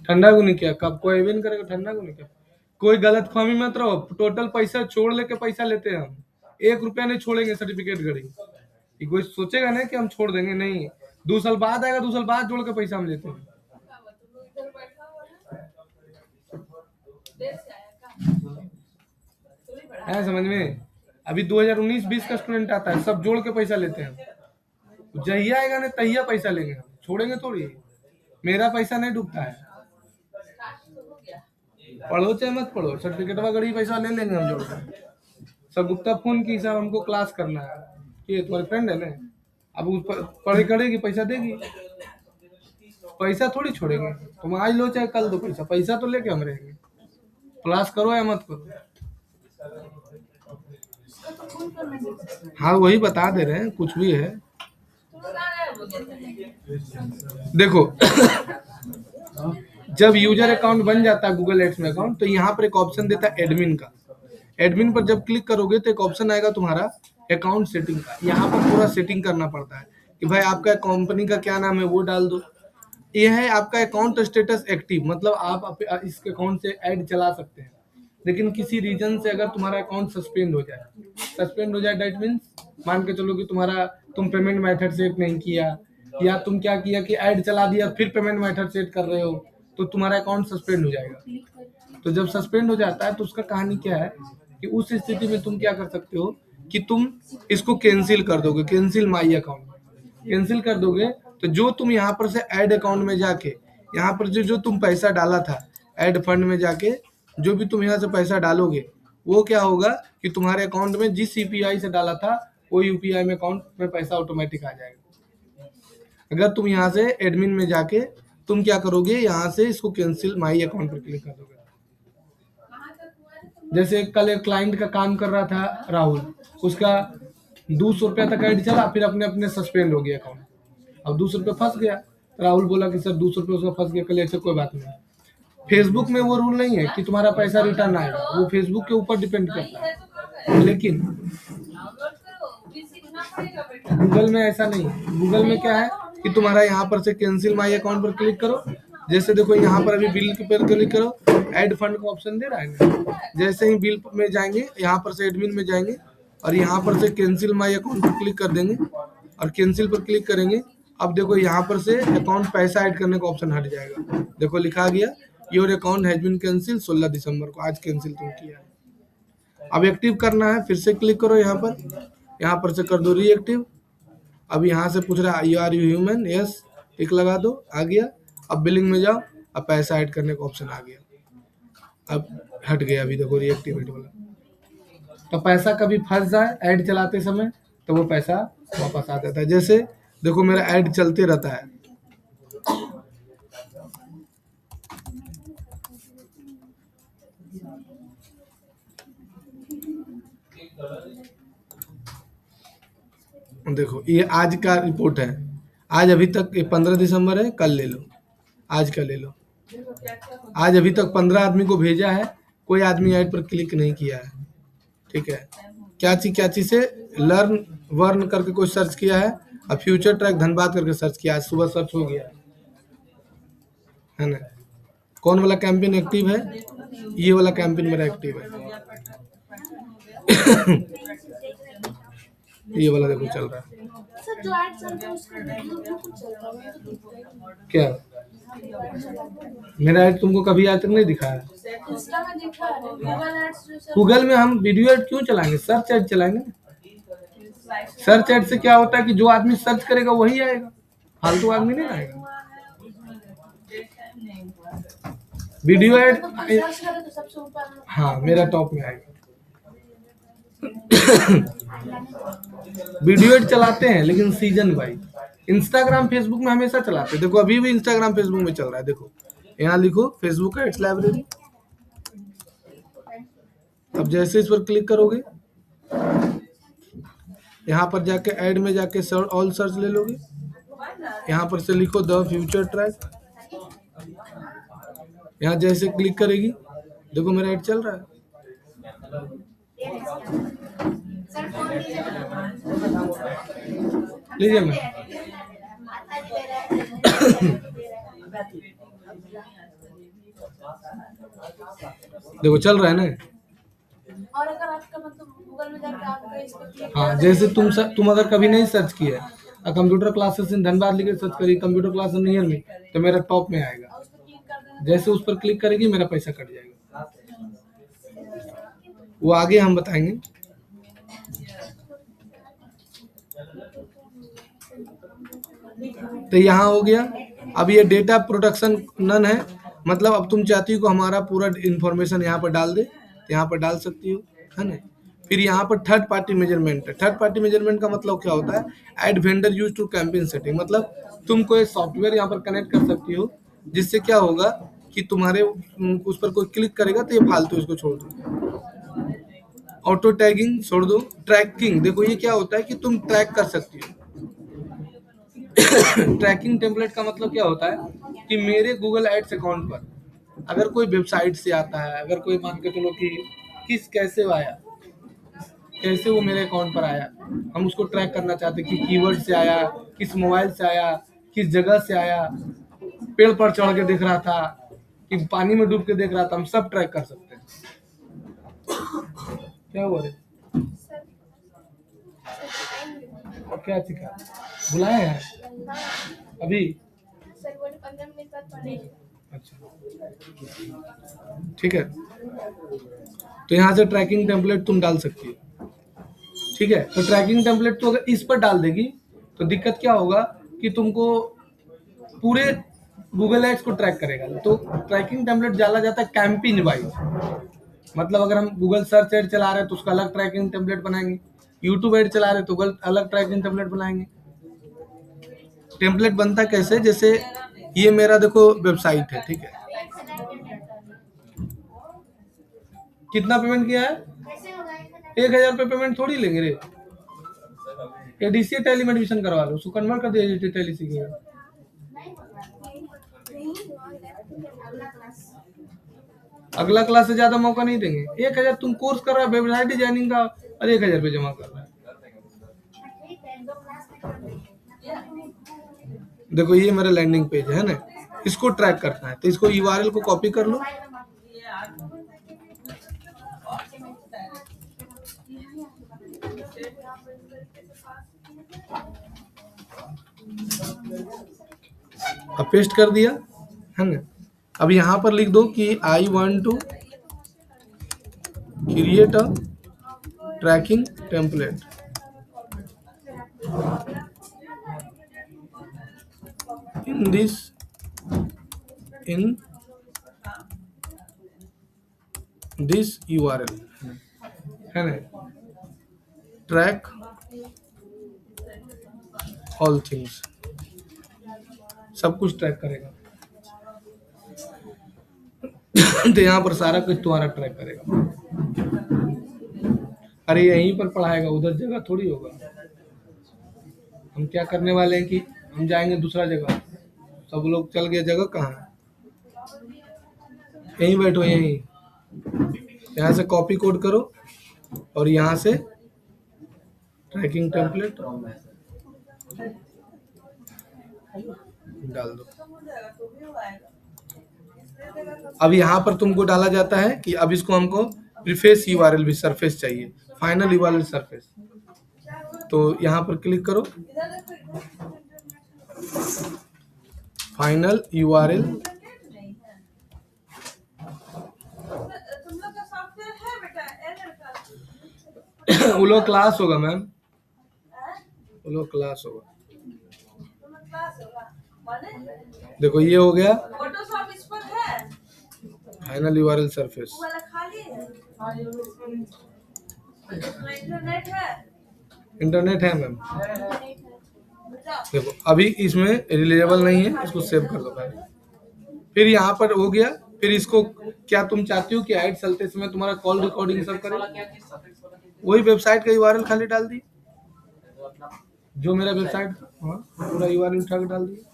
ठंडा को नहीं किया, कब कोई इवेंट करेगा, ठंडा को नहीं किया। कोई गलत फहमी मत रहो, टोटल पैसा छोड़ लेके पैसा लेते हैं हम, 1 रुपया नहीं छोड़ेंगे सर्टिफिकेट घड़ी। कि कोई सोचेगा ना कि हम छोड़ देंगे, नहीं, 2 साल बाद आएगा, 2 साल बाद जोड़ के पैसा हम लेते हैं। है समझ में? अभी 2019-20 का स्टूडेंट आता है, सब जोड़ के पैसा लेते हैं। जहिया आएगा ना तहिया पैसा लेंगे हम, छोड़ेंगे थोड़ी। मेरा पैसा नहीं डूबता है। पढ़ो चाहे मत पढ़ो, सर्टिफिकेट गड़ी पैसा ले लेंगे हम जोड़ कर। सब गुप्ता फोन की साहब हमको क्लास करना है, ये तुम्हारे फ्रेंड है ना, अब उस पर पढ़े करेगी पैसा देगी, पैसा थोड़ी छोड़ेंगे। तुम आज लो चाहे कल दो पैसा, पैसा तो लेके हम रहेंगे। क्लास करो या मत करो। हाँ वही बता दे रहे हैं, कुछ भी है। देखो जब यूजर अकाउंट बन जाता है गूगल एड्स में अकाउंट, तो यहाँ पर एक ऑप्शन देता है एडमिन का। एडमिन पर जब क्लिक करोगे तो एक ऑप्शन आएगा तुम्हारा अकाउंट सेटिंग का। यहाँ पर पूरा सेटिंग करना पड़ता है कि भाई आपका कंपनी का क्या नाम है वो डाल दो। ये है आपका अकाउंट स्टेटस एक्टिव, मतलब आप इस अकाउंट से ऐड चला सकते हैं। लेकिन किसी रीजन से अगर तुम्हारा अकाउंट सस्पेंड हो जाए दैट मीन्स मान के चलो कि तुम पेमेंट मेथड सेट नहीं किया, या तुम क्या किया कि ऐड चला दिया फिर पेमेंट मेथड सेट कर रहे हो, तो तुम्हारा अकाउंट सस्पेंड हो जाएगा। तो जब सस्पेंड हो जाता है तो उसका कहानी क्या है कि उस स्थिति में तुम क्या कर सकते हो कि तुम इसको कैंसिल कर दोगे, कैंसिल माई अकाउंट कैंसिल कर दोगे। तो जो तुम यहाँ पर से ऐड अकाउंट में जाके यहाँ पर जो तुम पैसा डाला था ऐड फंड में जाके, जो भी तुम यहाँ से पैसा डालोगे वो क्या होगा कि तुम्हारे अकाउंट में जिस यूपीआई से डाला था वो यूपीआई में अकाउंट में पैसा ऑटोमेटिक आ जाएगा। अगर तुम यहाँ से एडमिन में जाके तुम क्या करोगे, यहाँ से इसको कैंसिल माई अकाउंट पर क्लिक कर दोगे। जैसे कल एक क्लाइंट का काम कर रहा था राहुल, उसका 200 रुपया तक ऐड चला, फिर अपने अपने सस्पेंड हो गया अकाउंट। अब 200 रुपया फंस गया, राहुल बोला कि सर 200 रुपया उसका फंस गया, कल ऐसे कोई बात नहीं। फेसबुक में वो रूल नहीं है कि तुम्हारा पैसा रिटर्न आएगा, वो फेसबुक के ऊपर डिपेंड करता है। लेकिन गूगल में ऐसा नहीं है। गूगल में क्या है कि तुम्हारा यहाँ पर से कैंसिल माई अकाउंट पर क्लिक करो। जैसे देखो यहाँ पर अभी बिल पर क्लिक करो, ऐड फंड का ऑप्शन दे रहा है ना, जैसे ही बिल में जाएंगे यहाँ पर से एडमिन में जाएंगे और यहाँ पर से कैंसिल माई अकाउंट पर क्लिक कर देंगे और कैंसिल पर क्लिक करेंगे। अब देखो यहाँ पर से अकाउंट पैसा ऐड करने का ऑप्शन हट जाएगा। देखो लिखा गया your account has been cancel 16 दिसंबर को, आज कैंसिल तुम किया है। अब एक्टिव करना है, फिर से क्लिक करो यहाँ पर से कर दो रीएक्टिव। अब यहाँ से पूछ रहा है you are you human, yes tick लगा दो, आ गया। अब बिलिंग में जाओ, अब पैसा ऐड करने का ऑप्शन आ गया, अब हट गया। अभी देखो रीएक्टिवेट वाला। तो पैसा कभी फंस जाए ऐड चलाते समय तो वो पैसा वापस आ जाता है। जैसे देखो मेरा ऐड चलते रहता है, देखो ये आज का रिपोर्ट है, आज अभी तक 15 दिसंबर है, कल ले लो, आज का ले लो। आज अभी तक 15 आदमी को भेजा है, कोई आदमी ऐड पर क्लिक नहीं किया है। ठीक है, क्या चीज से लर्न वर्न करके कोई सर्च किया है और फ्यूचर ट्रैक धनबाद करके सर्च किया, आज सुबह सर्च हो गया है ना। कौन वाला कैंपेन एक्टिव है, ये वाला कैंपेन मेरा एक्टिव है। ये वाला देखो चल रहा है। क्या मेरा ऐड तुमको कभी आज तक नहीं दिखाया? गूगल में हम वीडियो ऐड क्यों चलाएंगे, सर्च ऐड चलाएंगे। सर्च ऐड से क्या होता है कि जो आदमी सर्च करेगा वही आएगा, फालतू आदमी नहीं आएगा। वीडियो ऐड हाँ मेरा टॉप में आएगा। वीडियो एड चलाते हैं लेकिन सीजन वाइज। इंस्टाग्राम फेसबुक में हमेशा चलाते हैं, देखो अभी भी इंस्टाग्राम फेसबुक में चल रहा है। देखो यहाँ लिखो फेसबुक एड्स लाइब्रेरी। अब जैसे इस पर क्लिक करोगे यहाँ पर जाके ऐड में जाके ऑल सर्च ले लोगे। यहाँ पर से लिखो द फ्यूचर ट्रैक, यहाँ जैसे क्लिक करेगी देखो मेरा ऐड चल रहा है। लीजिए मैं देखो चल रहा है ना। और अगर आपका मतलब गूगल में जाकर आपका इस पर क्लिक हाँ, जैसे तुम अगर कभी नहीं सर्च किया कंप्यूटर क्लासेस इन धनबाद लिख के सर्च करिए कंप्यूटर क्लासेस नियर में, तो मेरा टॉप में आएगा। उस पर क्लिक कर देना, जैसे उस पर क्लिक करेगी मेरा पैसा कट जाएगा। वो आगे हम बताएंगे। तो यहाँ हो गया। अब ये डेटा प्रोटेक्शन नन है, मतलब अब तुम चाहती हो कि हमारा पूरा इंफॉर्मेशन यहाँ पर डाल दे, तो यहाँ पर डाल सकती हो, है ना। फिर यहाँ पर थर्ड पार्टी मेजरमेंट है। थर्ड पार्टी मेजरमेंट का मतलब क्या होता है? Ad vendor use to campaign setting, मतलब तुम कोई सॉफ्टवेयर यहाँ पर कनेक्ट कर सकती हो, जिससे क्या होगा कि तुम्हारे उस पर कोई क्लिक करेगा तो ये फालतू इसको छोड़ दो। ऑटो टैगिंग छोड़ दो। ट्रैकिंग, देखो ये क्या होता है कि तुम ट्रैक कर सकती हो। ट्रैकिंग टेम्पलेट का मतलब क्या होता है कि मेरे गूगल एड्स अकाउंट पर अगर कोई वेबसाइट से आता है, अगर कोई मान के चलो कि कैसे आया, कैसे वो मेरे अकाउंट पर आया, हम उसको ट्रैक करना चाहते हैं कि कीवर्ड से आया, किस मोबाइल से आया, किस जगह से आया, पेड़ पर चढ़ के देख रहा था कि पानी में डूब के देख रहा था, हम सब ट्रैक कर सकते हैं। क्या हुआ रे? और क्या सिखा बुलाए हैं अभी? सर वो 15 मिनट बाद पढ़ेंगे। अच्छा, ठीक है। तो यहाँ से ट्रैकिंग टेम्पलेट तुम डाल सकती हो, ठीक है। तो ट्रैकिंग टेम्पलेट तो अगर इस पर डाल देगी तो दिक्कत क्या होगा कि तुमको पूरे गूगल एड्स को ट्रैक करेगा। तो ट्रैकिंग टेम्पलेट डाला जाता है कैंपेन वाइज, मतलब अगर हम गूगल सर्च एड चला रहे हैं तो उसका अलग ट्रैकिंग टेम्पलेट बनाएंगे, यूट्यूब एड चला रहे हैं तो अलग ट्रैकिंग टेम्पलेट बनाएंगे। टेम्पलेट बनता कैसे? जैसे ये मेरा देखो वेबसाइट है, ठीक है। कितना पेमेंट किया है? 1000 रुपये पेमेंट थोड़ी लेंगे रे। एडीसी टैली में एडमिशन करवा लो, उसको कन्वर्ट कर दिया टैली सीखेगा। अगला क्लास से ज्यादा मौका नहीं देंगे। 1000 तुम कोर्स कर रहा है वेबसाइट डिजाइनिंग का और 1000 रुपये जमा कर रहा है। देखो ये मेरा लैंडिंग पेज है ना, इसको ट्रैक करना है तो इसको यूआरएल को कॉपी कर लो, अब पेस्ट कर दिया है ना। अब यहाँ पर लिख दो कि I want to create a tracking template. in this URL, है ना। ट्रैक ऑल थिंग्स, सब कुछ ट्रैक करेगा। तो यहाँ पर सारा कुछ तुम्हारा ट्रैक करेगा। अरे यहीं पर पढ़ाएगा, उधर जगह थोड़ी होगा। हम क्या करने वाले हैं कि हम जाएंगे दूसरा जगह, सब लोग चल गए, जगह कहाँ है? यहीं बैठो, यहीं। यहाँ से कॉपी कोड करो और यहाँ से ट्रैकिंग टेम्पलेट डाल दो। अब यहाँ पर तुमको डाला जाता है कि अब इसको हमको प्रीफेस यूआरएल भी सरफेस चाहिए, फाइनल यूआरएल सरफेस। तो यहाँ पर क्लिक करो, फाइनल यूआरएल। वो लोग क्लास होगा मैम, वो लोग क्लास होगा। देखो ये हो गया फाइनल यूआरएल सरफेस। इंटरनेट है मैम। देखो अभी इसमें रिलेबल नहीं है, इसको सेव कर दो पहले। फिर यहाँ पर हो गया। फिर इसको क्या तुम चाहती हो कि ऐड चलते समय तुम्हारा कॉल रिकॉर्डिंग सब करे? वही वेबसाइट का यूआरएल खाली डाल दी, जो मेरा वेबसाइट था पूरा यूआरएल उठा के डाल दिया,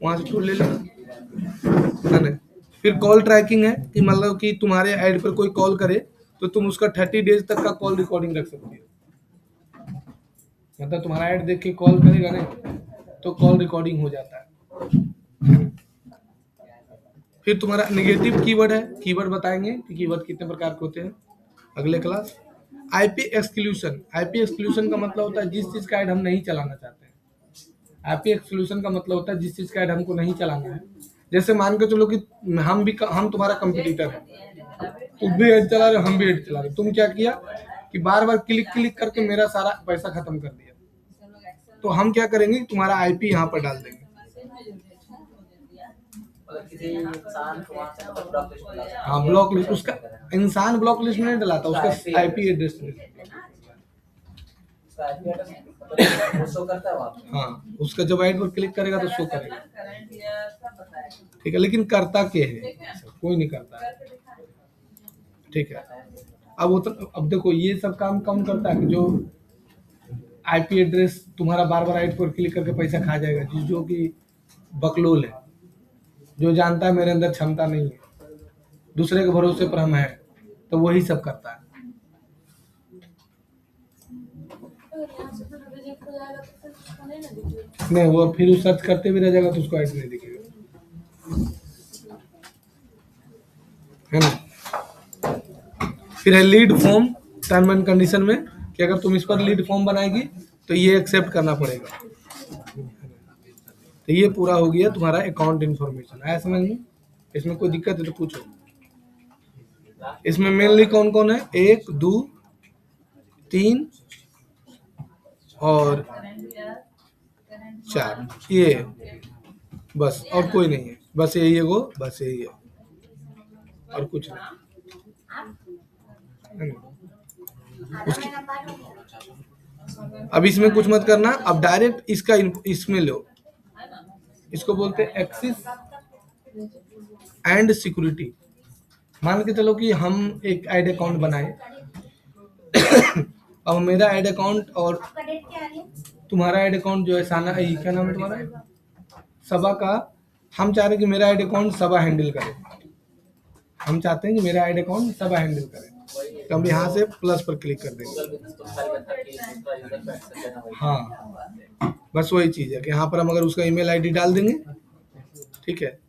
वहां से टूल ले लेना, है ना। फिर कॉल ट्रैकिंग है कि मतलब कि तुम्हारे ऐड पर कोई कॉल करे तो तुम उसका 30 डेज तक का कॉल रिकॉर्डिंग रख सकती हो। मतलब तुम्हारा ऐड देख के कॉल करेगा ना तो कॉल रिकॉर्डिंग हो जाता है। फिर तुम्हारा नेगेटिव कीवर्ड है, कीवर्ड बताएंगे कि कीवर्ड कितने प्रकार के होते हैं अगले class. IP exclusion, IP exclusion का मतलब होता है जिस चीज का ऐड हम नहीं चलाना चाहते हैं। आईपी एक्सक्लूशन का मतलब होता है जिस चीज का ऐड हमको नहीं चलाना है। जैसे मान के चलो कि हम तुम्हारा कंपटीटर है, तुम भी ऐड चला रहे हो, हम भी ऐड चला रहे हो। तुम क्या किया कि बार बार क्लिक क्लिक करके मेरा सारा पैसा खत्म कर दिया। तो हम क्या करेंगे, तुम्हारा आईपी यहाँ पर डाल देंगे। हाँ, ब्लॉक लिस्ट, उसका इंसान ब्लॉक लिस्ट में नहीं डलाता, उसका आईपी एड्रेस। हाँ, उसका जब ऐड पर क्लिक करेगा तो शो करेगा। ठीक है, लेकिन करता क्या है, कोई नहीं करता। ठीक है, अब देखो ये सब काम कौन करता है, जो आईपी एड्रेस तुम्हारा बार बार ऐड पर क्लिक करके पैसा खा जाएगा, जो कि बकलोल है, जो जानता है मेरे अंदर क्षमता नहीं है, दूसरे के भरोसे पर हम है, तो वही सब करता है। नहीं, वो फिर सर्च करते भी रह जाएगा तो उसको ऐड नहीं दिखेगा, है ना। फिर है lead form, term and condition में कि अगर तुम इस पर लीड फॉर्म बनाएगी तो ये एक्सेप्ट करना पड़ेगा। तो ये पूरा हो गया तुम्हारा अकाउंट इन्फॉर्मेशन। आया समझ में? इसमें कोई दिक्कत है तो पूछो। इसमें मेनली कौन कौन है, 1 2 3 और 4, ये बस, और कोई नहीं है, बस यही है वो, बस यही है और कुछ नहीं। अब इसमें कुछ मत करना, अब डायरेक्ट इसका इसमें लो, इसको बोलते हैं एक्सेस एंड सिक्योरिटी। मान के चलो कि हम एक ऐड अकाउंट बनाए अब मेरा ऐड अकाउंट और तुम्हारा ऐड अकाउंट जो है साना, क्या नाम है तुम्हारा, सबा का, हम चाह रहे हैं कि मेरा ऐड अकाउंट सबा हैंडल करे, हम चाहते हैं कि मेरा ऐड अकाउंट सबा हैंडल करे, तो हम यहाँ से प्लस पर क्लिक कर देंगे। हाँ, बस वही चीज है कि यहाँ पर हम अगर उसका ईमेल आईडी डाल देंगे, ठीक है,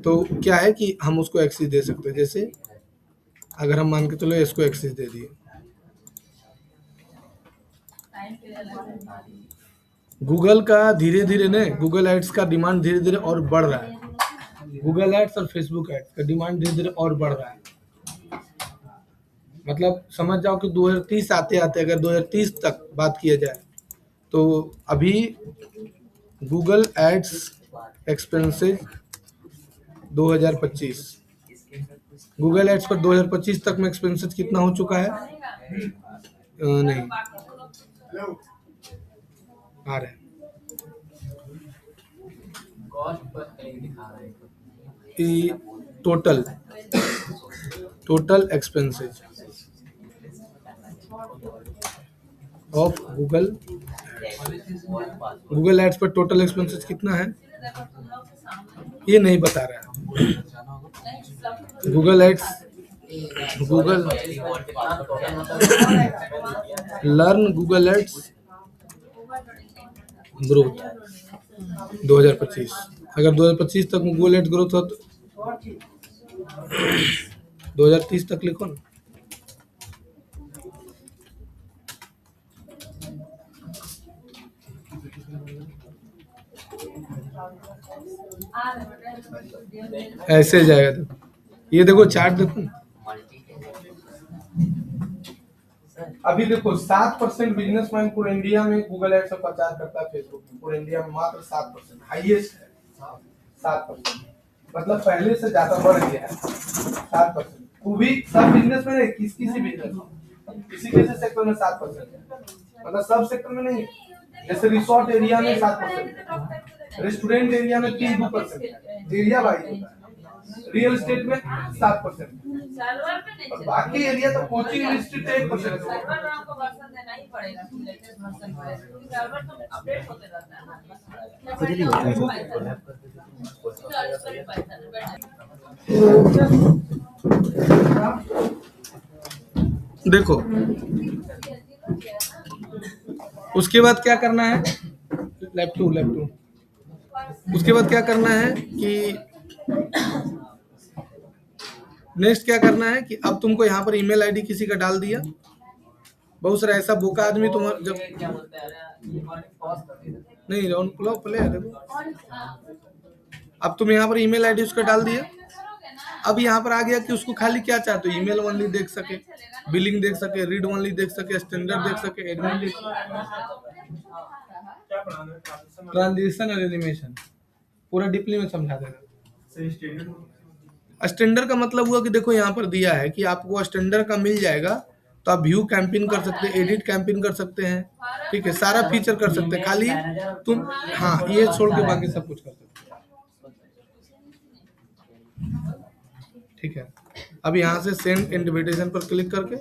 तो क्या है कि हम उसको एक्सेस दे सकते हैं। जैसे अगर हम मान के चलो इसको एक्सेस दे दिए, गूगल का धीरे धीरे ने, गूगल एड्स का डिमांड धीरे धीरे और बढ़ रहा है। गूगल एड्स और फेसबुक एड्स का डिमांड धीरे धीरे और बढ़ रहा है। मतलब समझ जाओ कि 2030 आते आते, अगर 2030 तक बात किया जाए तो अभी Google ads expenses 2025, Google ads पर 2025 तक में एक्सपेंसेस कितना हो चुका है, नहीं आ रहा है, total expenses of Google ads पर टोटल एक्सपेंसेस कितना है, ये नहीं बता रहा है। Google ads, Google learn Google ads growth 2025, अगर 2025 तक गूगल एड्स ग्रोथ हो तो 2030 तक लिखो ना। ऐसे जाएगा, तो ये देखो चार्ट देखो, अभी देखो 7% बिजनेसमैन पूरे इंडिया में गूगल एड्स का प्रचार करता है, फेसबुक में पूरे इंडिया में मात्र 7%, हाईएस्ट है 7%, मतलब पहले से ज्यादा बढ़ गया है 7%। वो भी सब बिजनेसमैन है, किसी बिजनेस, किसी सेक्टर में 7% है, मतलब सब सेक्टर में नहीं है। जैसे रिसोर्ट एरिया में 7%, रेस्टोरेंट एरिया में 3-2% एरिया वाइज होता है, रियल एस्टेट में 7%, और बाकी एरिया तो कोचिंग इंस्टीट्यूट 1%। देखो उसके बाद क्या करना है, लैपटॉप, उसके बाद क्या करना है कि नेक्स्ट क्या करना है कि अब तुमको यहाँ पर ईमेल आईडी किसी का डाल दिया। बहुत सारा ऐसा बोका आदमी तुम्हारा जब नहीं राउंड प्ले है देखो। अब तुम यहाँ पर ईमेल आईडी उसका डाल दिया। अब यहाँ पर आ गया कि उसको खाली क्या चाहते हो, ईमेल ओनली देख सके, बिलिंग देख सके, रीड ओनली देख सके, स्टैंडर्ड देख सके, एडमिन देख सके, ट्रांजिशन और एनिमेशन पूरा डीपली में समझा देगा। स्टैंडर्ड का मतलब हुआ कि देखो यहाँ पर दिया है कि आपको स्टैंडर्ड का मिल जाएगा तो आप व्यू कैंपिंग कर सकते हैं, एडिट कैंपिंग कर सकते हैं, ठीक है, सारा फीचर कर सकते हैं, खाली तुम हाँ ये छोड़ के बाकी सब कुछ कर सकते हो, ठीक है। अब यहाँ से सेंड इनविटेशन पर क्लिक करके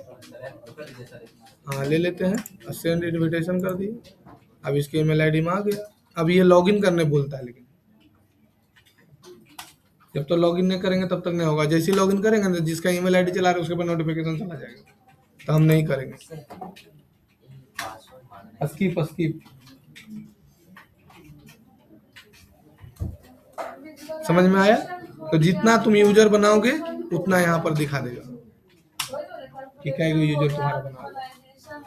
हाँ ले लेते हैं, सेंड इनविटेशन कर दिए। अब इसके ईमेल आईडी में आ गया। अब ये लॉगिन करने बोलता है, लेकिन जब तो लॉगिन नहीं करेंगे तब तक नहीं होगा। जैसे ही लॉगिन करेंगे तो जिसका ईमेल आईडी चला रहा है उसके पर नोटिफिकेशन चला जाएगा, तो हम नहीं करेंगे। स्किप समझ में आया? तो जितना तुम यूजर बनाओगे उतना यहाँ पर दिखा देगा कि क्या यूजर तुम्हारा बनाओगे।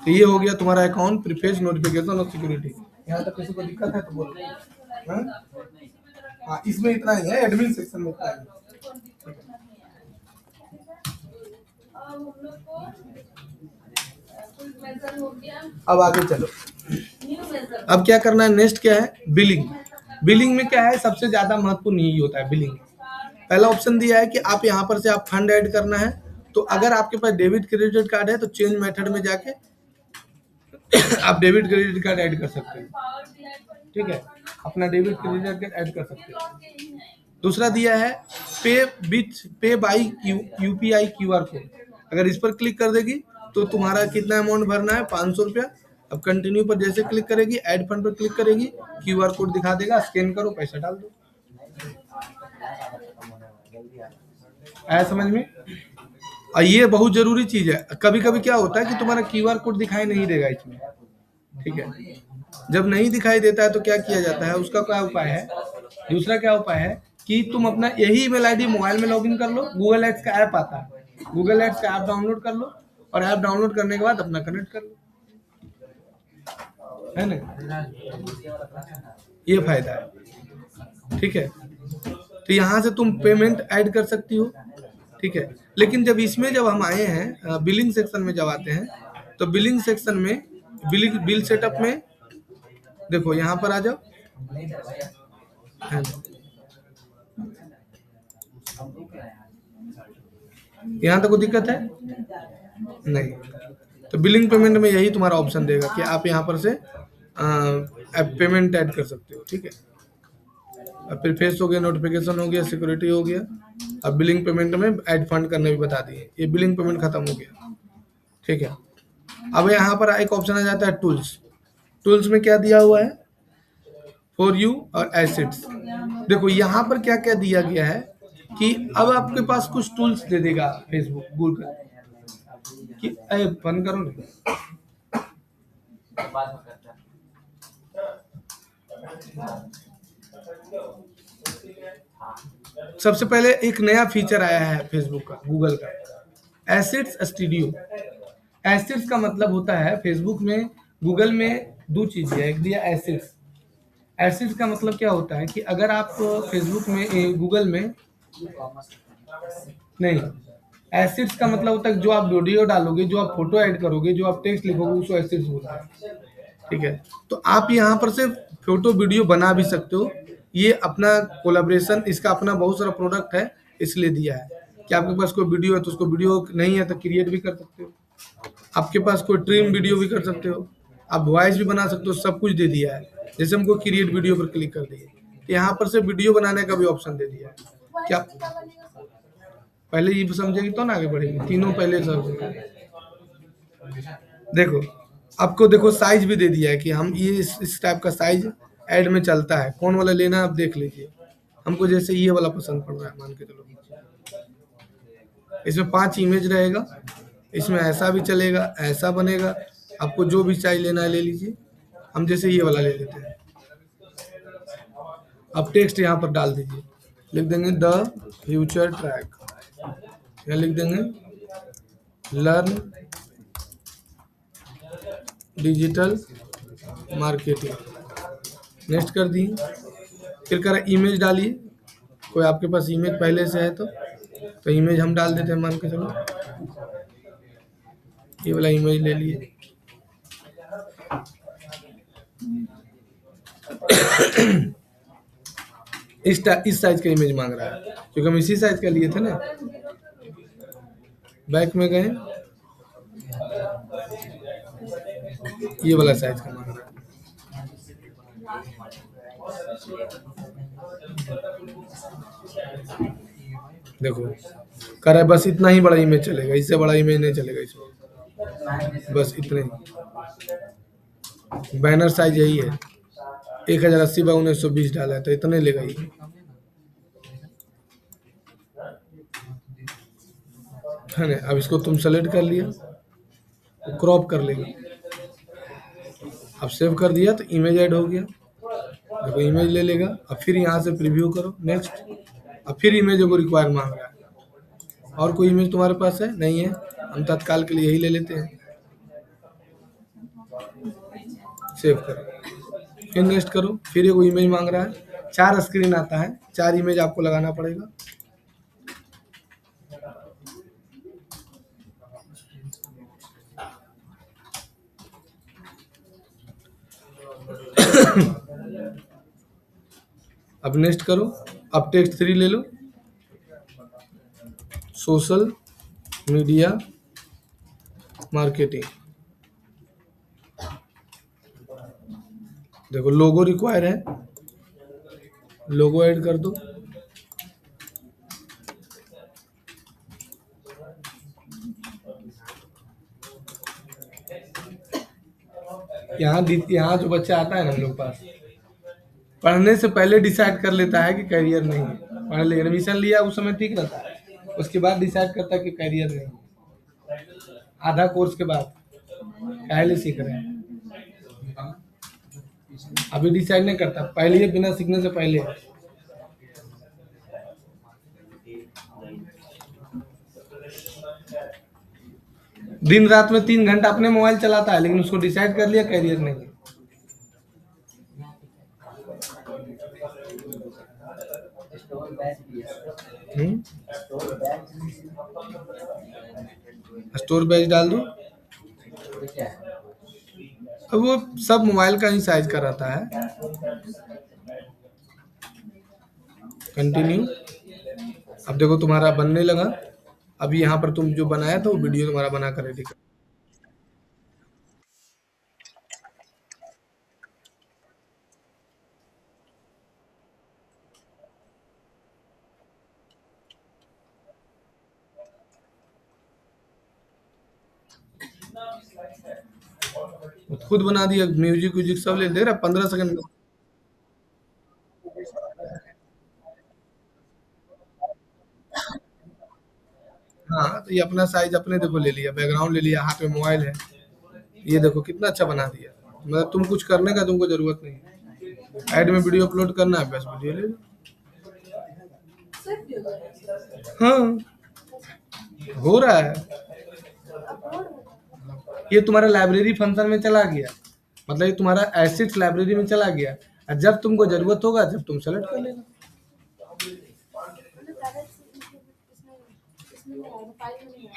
तो ये हो गया तुम्हारा अकाउंट, प्रीफेस, नोटिफिकेशन और सिक्योरिटी। यहाँ तक किसी को दिक्कत है तो बोलो। हाँ इसमें इतना ही है, एडमिन सेक्शन में इतना ही। अब आगे चलो। अब क्या करना है, नेक्स्ट क्या है, बिलिंग। बिलिंग में क्या है, सबसे ज्यादा महत्वपूर्ण यही होता है बिलिंग। पहला ऑप्शन दिया है कि आप यहाँ पर से आप फंड ऐड करना है, तो अगर आपके पास डेबिट क्रेडिट कार्ड है तो चेंज मेथड में जाके आप डेबिट क्रेडिट कार्ड ऐड कर सकते हैं, ठीक है, अपना डेबिट क्रेडिट कार्ड ऐड कर सकते हैं। दूसरा दिया है पे बाई यूपीआई क्यूआर कोड। अगर इस पर क्लिक कर देगी तो तुम्हारा कितना अमाउंट भरना है, 500 रुपया। अब कंटिन्यू पर जैसे क्लिक करेगी, ऐड फंड पर क्लिक करेगी, क्यूआर कोड दिखा देगा, स्कैन करो, पैसा डाल दो। आया समझ में? और ये बहुत जरूरी चीज है। कभी कभी क्या होता है कि तुम्हारा क्यूआर कोड दिखाई नहीं देगा इसमें, ठीक है। जब नहीं दिखाई देता है तो क्या किया जाता है, उसका क्या उपाय है, दूसरा क्या उपाय है कि तुम अपना यही ईमेल आईडी मोबाइल में लॉगिन कर लो। गूगल एड्स का ऐप आता है, गूगल एड्स का ऐप डाउनलोड कर लो, और ऐप डाउनलोड करने के बाद अपना कनेक्ट कर लो, है ना, ये फायदा है, ठीक है। तो यहाँ से तुम पेमेंट ऐड कर सकती हो, ठीक है। लेकिन जब इसमें जब हम आए हैं बिलिंग सेक्शन में जब आते हैं, तो बिलिंग सेक्शन में बिल सेटअप में देखो, यहाँ पर आ जाओ, यहाँ तक कोई दिक्कत है नहीं। तो बिलिंग पेमेंट में यही तुम्हारा ऑप्शन देगा कि आप यहाँ पर से पेमेंट ऐड कर सकते हो, ठीक है। अब फिर फेस हो गया, नोटिफिकेशन हो गया, सिक्योरिटी हो गया। अब बिलिंग पेमेंट में ऐड फंड करने भी बता दिए, ये बिलिंग पेमेंट खत्म हो गया, ठीक है। अब यहाँ पर एक ऑप्शन आ जाता है टूल्स। टूल्स में क्या दिया हुआ है, फॉर यू और एसेट्स। देखो यहाँ पर क्या क्या दिया गया है कि अब आपके पास कुछ टूल्स दे देगा फेसबुक, गूगल कि बंद करो नहीं, सबसे पहले एक नया फीचर आया है फेसबुक का, गूगल का, एसेट्स स्टूडियो। एसेट्स का मतलब होता है फेसबुक में, गूगल में दो चीजें है, एक दिया एसेट्स। एसेट्स का मतलब क्या होता है कि अगर आप फेसबुक में, गूगल में नहीं, एसेट्स का मतलब होता है जो आप वीडियो डालोगे, जो आप फोटो ऐड करोगे, जो आप टेक्स्ट लिखोगे, उसको एसेट्स बोलते हैं, ठीक है। तो आप यहाँ पर से फोटो वीडियो बना भी सकते हो। ये अपना कोलैबोरेशन, इसका अपना बहुत सारा प्रोडक्ट है, इसलिए दिया है कि आपके पास कोई वीडियो है तो उसको, वीडियो नहीं है तो क्रिएट भी कर सकते हो, आपके पास कोई ट्रिम वीडियो भी कर सकते हो, आप वॉइस भी बना सकते हो, सब कुछ दे दिया है। जैसे हमको क्रिएट वीडियो पर क्लिक कर दिए, यहाँ पर से वीडियो बनाने का भी ऑप्शन दे दिया है। क्या पहले ये समझेगी तो ना आगे बढ़ेगी, तीनों पहले सब देखो। आपको देखो साइज भी दे दिया है कि हम ये इस टाइप का साइज ऐड में चलता है, कौन वाला लेना है आप देख लीजिए। हमको जैसे ये वाला पसंद पड़ रहा है, मान के चलो, इसमें 5 इमेज रहेगा, इसमें ऐसा भी चलेगा, ऐसा बनेगा, आपको जो भी साइज लेना है ले लीजिए। हम जैसे ये वाला ले लेते हैं। अब टेक्स्ट यहाँ पर डाल दीजिए, लिख देंगे द फ्यूचर ट्रैक, क्या लिख देंगे, लर्न डिजिटल मार्केटिंग। नेक्स्ट कर दी। फिर करा इमेज डालिए, कोई आपके पास इमेज पहले से है तो इमेज हम डाल देते हैं, मान के चलो ये वाला इमेज ले लिए। इस साइज का इमेज मांग रहा है क्योंकि हम इसी साइज का लिए थे ना। बैक में गए, ये वाला साइज का मांग रहा है। देखो कह रहा है बस इतना ही बड़ा इमेज चलेगा, इससे बड़ा इमेज नहीं चलेगा इसमें, बस इतने ही। बैनर साइज यही है, 1080x1920 डाला है तो इतने लेगा ये। है ना। अब इसको तुम सेलेक्ट कर लिया, तो क्रॉप कर लेगा। अब सेव कर दिया तो इमेज ऐड हो गया। देखो इमेज ले लेगा। अब फिर यहाँ से प्रीव्यू करो, नेक्स्ट। अब फिर इमेज को रिक्वायर मांग रहा है। और कोई इमेज तुम्हारे पास है? नहीं है, हम तत्काल के लिए यही ले लेते हैं। सेव करो, फिर नेक्स्ट करो, फिर एक इमेज मांग रहा है। 4 स्क्रीन आता है, 4 इमेज आपको लगाना पड़ेगा। अब नेक्स्ट करो। अब टेक्स्ट 3 ले लो, सोशल मीडिया मार्केटिंग। देखो लोगो रिक्वायर है, लोगो ऐड कर दो। यहाँ जो बच्चा आता है ना हम लोग पास, पढ़ने से पहले डिसाइड कर लेता है कि करियर नहीं है। पढ़ ले, एडमिशन लिया उस समय ठीक रहता है, उसके बाद डिसाइड करता है कि करियर नहीं है। आधा कोर्स के बाद पहले सीख रहे हैं, अभी डिसाइड नहीं करता, पहले ही बिना सीखने से पहले। दिन रात में 3 घंटा अपने मोबाइल चलाता है, लेकिन उसको डिसाइड कर लिया करियर नहीं है। स्टोर बैच डाल दो। अब वो सब मोबाइल का ही साइज का रहता है। कंटिन्यू। अब देखो तुम्हारा बनने लगा। अभी यहाँ पर तुम जो बनाया था वो वीडियो तुम्हारा बना कर रेडी कर। खुद बना दिया, म्यूजिक व्यूजिक सब ले दे रहा, 15 सेकंड में। हाँ तो ये अपना साइज अपने देखो ले लिया, बैकग्राउंड ले लिया, हाथ में मोबाइल है, ये देखो कितना अच्छा बना दिया। मतलब तुम कुछ करने का तुमको जरूरत नहीं है। ऐड में वीडियो अपलोड करना है, बस वीडियो ले लो। हाँ हो रहा है। ये तुम्हारा लाइब्रेरी फंक्शन में चला गया, मतलब ये तुम्हारा एसेट्स लाइब्रेरी में चला गया। और जब तुमको जरूरत होगा जब तुम सेलेक्ट कर लेना।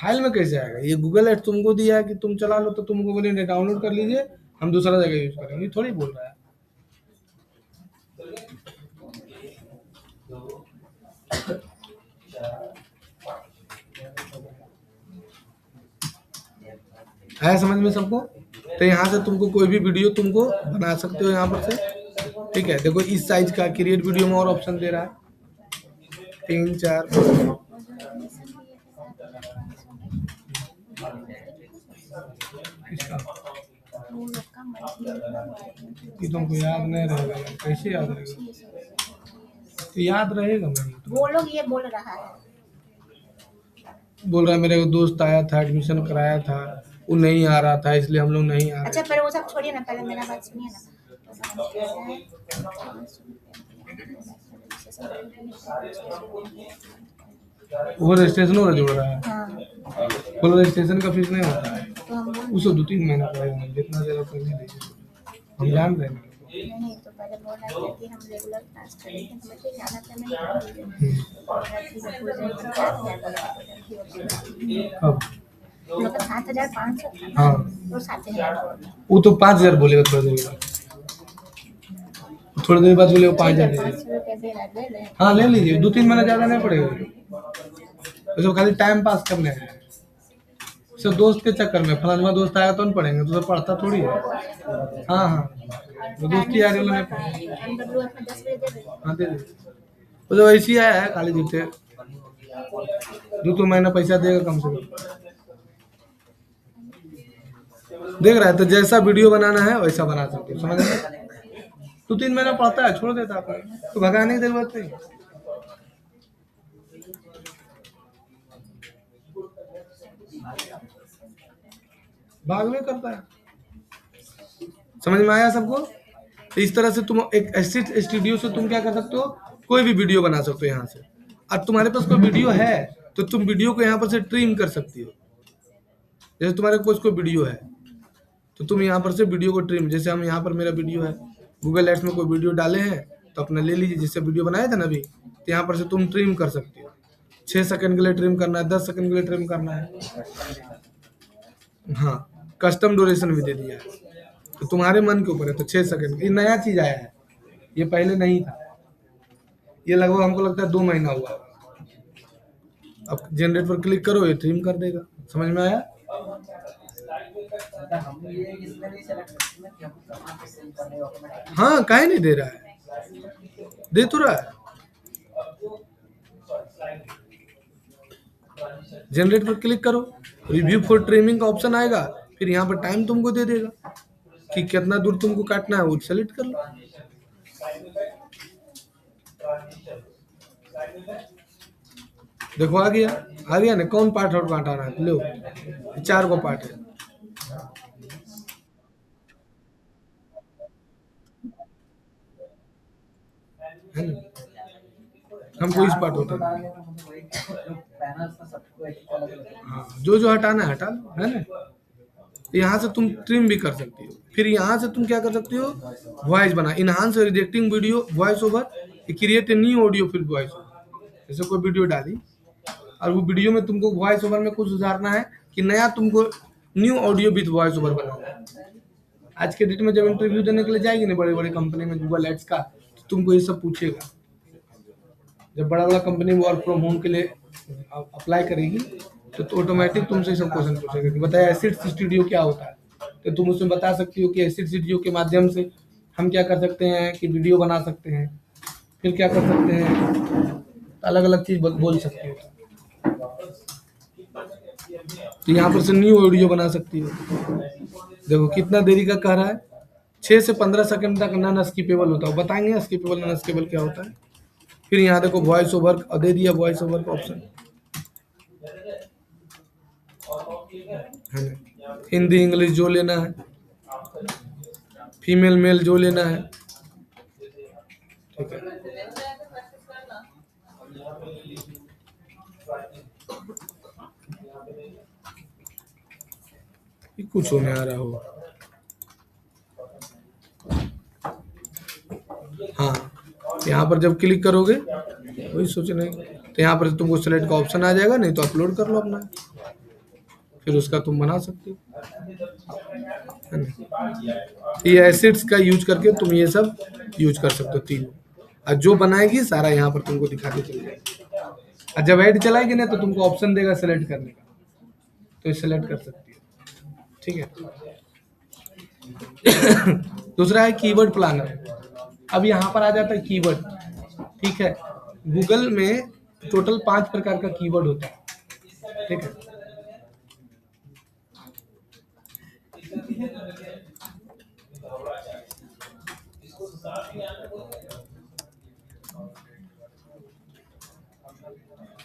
फाइल में कैसे आएगा? ये गूगल एड्स तुमको दिया है कि तुम चला लो, तो तुमको बोलेंगे डाउनलोड कर लीजिए, हम दूसरा जगह यूज करेंगे, ये थोड़ी बोल रहा है। है समझ में सबको? तो यहाँ से तुमको कोई भी वीडियो तुमको बना सकते हो यहाँ पर से। ठीक है, देखो इस साइज का क्रिएट वीडियो में और ऑप्शन दे रहा है, 3 4। ये तुमको याद नहीं रहेगा, कैसे याद रहेगा? तो याद रहेगा। मैं वो लोग ये बोल रहा है, बोल रहा है मेरे दोस्त आया था, एडमिशन कराया था, वो नहीं आ रहा था, इसलिए हम लोग नहीं आ रहे। अच्छा पर वो सब छोड़िए ना, पहले मेरा बात सुनिए ना। वो रजिस्ट्रेशन और जुड़ रहा है, हाँ फुल रजिस्ट्रेशन का फीस नहीं होता है, तो हम बोल उसको 2-3 महीना पड़ेगा, जितना देर आप नहीं दीजिए, हम जान रहे हैं। नहीं तो पहले बोल रहे थे कि हम रेगुलर क्लास करेंगे, हमें तो ज़्यादा पेमेंट कर दीजिए। बोल रहे थे कि पूरे दिन में 4,000 अब मतलब 7,500 था ना, हाँ, तो 7,000 बोला। वो तो 5,000 बोलेगा थोड़ी देर बाद, थोड़ी देर बाद बोले वो 5,000 दे देगा। 500 रुपये दे रहा ले लें। हाँ ले लीजिए, 2-3 महीना ज़्यादा नहीं पड़ेगा, उसको खाली टाइम पास करने है, सिर्फ दोस्त के चक्कर में फलाना दोस्त आया तो नहीं पढ़ेंगे, तो पढ़ता थोड़ी है। हाँ हाँ, वो दोस्ती यारी वाला नहीं पढ़ेगा। MWF में 10 बजे दे देंगे। हाँ दे दे, वो तो ऐसे ही आया है खाली जूते, 2-2 महीना पैसा देगा कम से कम। देख रहा है तो जैसा वीडियो बनाना है वैसा बना सकते हो, समझ में। 2-3 महीना पढ़ता है छोड़ देता है अपना, तो भगाने की जरूरत नहीं। भागवे करता है, समझ में आया सबको। तो इस तरह से तुम एक ऐसे स्टूडियो से तुम क्या कर सकते हो, कोई भी वीडियो बना सकते हो यहाँ से। और तुम्हारे पास कोई वीडियो है तो तुम वीडियो को यहाँ पर से ट्रिम कर सकती हो। जैसे तुम्हारे पास कोई वीडियो है तो तुम यहाँ पर से वीडियो को ट्रिम, जैसे हम यहाँ पर मेरा वीडियो है, गूगल एड्स में कोई वीडियो डाले हैं तो अपना ले लीजिए, जिससे वीडियो बनाया था ना अभी, तो यहाँ पर से तुम ट्रिम कर सकते हो। 6 सेकंड के लिए ट्रिम करना है, 10 सेकंड के लिए ट्रिम करना है। हाँ, कस्टम ड्यूरेशन भी दे दिया है, तो तुम्हारे मन के ऊपर है। तो 6 सेकंड, ये नया चीज आया है, ये पहले नहीं था, ये लगभग हमको लगता है 2 महीना हुआ। अब जनरेट पर क्लिक करो, ये ट्रिम कर देगा। समझ में आया। हाँ, काहे नहीं दे रहा है, दे तो रहा है। जनरेट पर क्लिक करो, रिव्यू फॉर ट्रिमिंग का ऑप्शन आएगा, फिर यहाँ पर टाइम तुमको दे देगा कि कितना दूर तुमको काटना है, वो सेलेक्ट कर लो। देखो आ गया ना, कौन पार्ट और हटाना है, लो 4 को पार्ट है ना? हमको इस पार्ट होता है, हाँ, जो हटाना है हटा लो, है ना। यहाँ से तुम ट्रिम भी कर सकती हो। फिर यहाँ से तुम क्या कर सकती हो, वॉइस बना, enhance rejecting video voice over, create a new audio फिर वॉइस ओवर। जैसे कोई वीडियो डाली और वो वीडियो में तुमको वॉइस ओवर में कुछ सुधारना है कि नया तुमको new audio with voice over बनाना है। आज के डेट में जब इंटरव्यू देने के लिए जाएगी ना बड़े बड़े कंपनी में गूगल एड्स का, तो तुमको ये सब पूछेगा। जब बड़ा बड़ा कंपनी वर्क फ्रॉम होम के लिए अप्लाई करेगी तो ऑटोमेटिक तुमसे सब क्वेश्चन पूछेगा कि बताया एसिड्स स्टूडियो क्या होता है, तो तुम उसमें बता सकती हो कि एसिड स्टूडियो के माध्यम से हम क्या कर सकते हैं कि वीडियो बना सकते हैं, फिर क्या कर सकते हैं, अलग अलग चीज बोल सकते हो। तो यहाँ पर से न्यू ऑडियो बना सकती हो। देखो कितना देरी का कह रहा है, 6 से 15 सेकंड तक नॉन स्किपेबल होता है, बताएंगे स्किपेबल नॉन स्किपेबल क्या होता है। फिर यहाँ देखो वॉइस ओवर दे दिया, वॉइस ओवर का ऑप्शन है ना, हिंदी इंग्लिश जो लेना है, फीमेल मेल जो लेना है, ठीक है। ये कुछ होने आ रहा हो, हाँ, यहाँ पर जब क्लिक करोगे वही सोच नहीं, तो यहाँ पर तुमको सिलेक्ट का ऑप्शन आ जाएगा, नहीं तो अपलोड कर लो अपना, फिर उसका तुम बना सकते हो, है ना। ये एसिड्स का यूज करके तुम ये सब यूज कर सकते हो तीनों, और जो बनाएगी सारा यहाँ पर तुमको दिखाते चल जाएगा। और जब ऐड चलाएगी ना तो तुमको ऑप्शन देगा सेलेक्ट करने का, तो सेलेक्ट कर सकती हो, ठीक है। दूसरा है कीवर्ड प्लानर। अब यहाँ पर आ जाता है कीवर्ड, ठीक है। गूगल में टोटल 5 प्रकार का कीवर्ड होता है, ठीक है।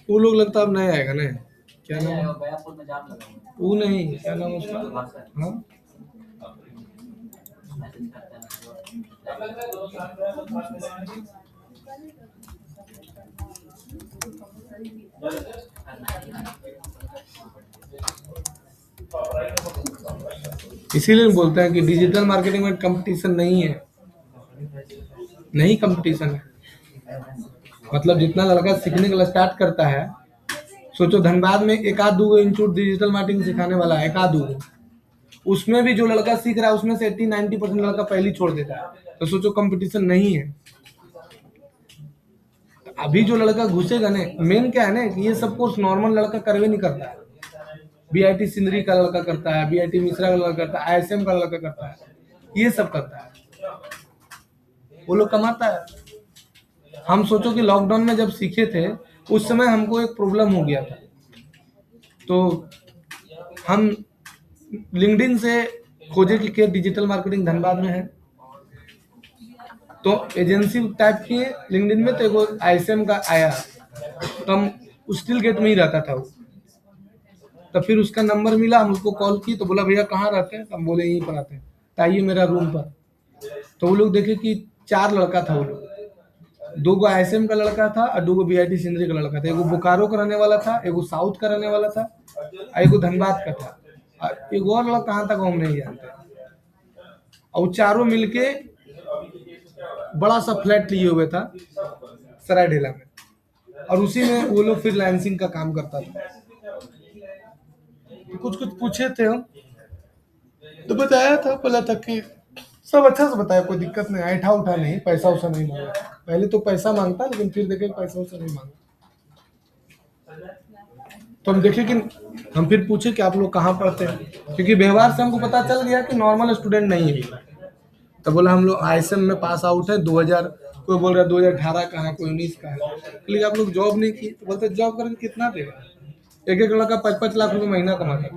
वो लोग लगता है अब नहीं आएगा ना, क्या नाम है? वो नहीं, क्या नाम है उसका, हाँ इसीलिए बोलते हैं कि डिजिटल मार्केटिंग में कंपटीशन नहीं है, नहीं कंपटीशन है। मतलब जितना लड़का सीखने के लिए स्टार्ट करता है, सोचो धनबाद में एक आध दो इंस्टीट्यूट डिजिटल मार्केटिंग सिखाने वाला है, एक आध दो, उसमें भी जो लड़का सीख रहा है उसमें से 80-90% लड़का पहले ही छोड़ देता है। तो सोचो कंपटीशन नहीं है। अभी जो लड़का घुसेगा ना, मेन क्या है ना कि ये सब कोर्स नॉर्मल लड़का करवे नहीं करता है। बीआईटी सिंदरी का लड़का करता है, बीआईटी मिश्रा का लड़का करता है, आईएसएम का लड़का करता है, ये सब करता है, वो लोग कमाता है। हम सोचो कि लॉकडाउन में जब सीखे थे उस समय हमको एक प्रॉब्लम हो गया था, तो हम लिंक्डइन से खोजे कि क्या डिजिटल मार्केटिंग धनबाद में है, तो एजेंसी टाइप किए लिंक्डइन में, तो एगो आईएसएम का आया, तो हम स्टील गेट में ही रहता था वो, तो फिर उसका नंबर मिला, हम उसको कॉल की तो बोला भैया कहाँ रहते हैं, तो हम बोले यहीं पर आते हैं, तो आइए मेरा रूम पर। तो वो लोग देखे कि 4 लड़का था, वो लोग 2 गो आईएसएम का लड़का था और 2 गो बीआईटी सिंदरी का लड़का था, एगो बोकारो का रहने वाला था, एगो साउथ का रहने वाला था, एगो धनबाद का था, और एगो और लड़का कहाँ तक हम नहीं जानते। और चारों मिलके बड़ा सा फ्लैट लिए हुए था सरायढेला में, और उसी में वो लोग फ्रीलांसिंग का काम करता था। कुछ कुछ पूछे थे हम, तो बताया था, बोला था कि सब अच्छा से बताया, कोई दिक्कत नहीं, ऐठा उठा नहीं, पैसा उसा नहीं मांगा। पहले तो पैसा मांगता, लेकिन फिर देखे पैसा उसा नहीं मांगा। तो हम देखे कि हम फिर पूछे कि आप लोग कहाँ पढ़ते हैं, क्योंकि व्यवहार से हमको पता चल गया कि नॉर्मल स्टूडेंट नहीं है। तो बोला हम लोग आईएसएम में पास आउट है 2000, कोई बोल रहा है 2018 का है, कोई 19 का है। लेकिन आप लोग जॉब नहीं किए, तो बोलते जॉब करके कितना देगा, एक लड़का 5-5 लाख रुपए महीना कमाता है।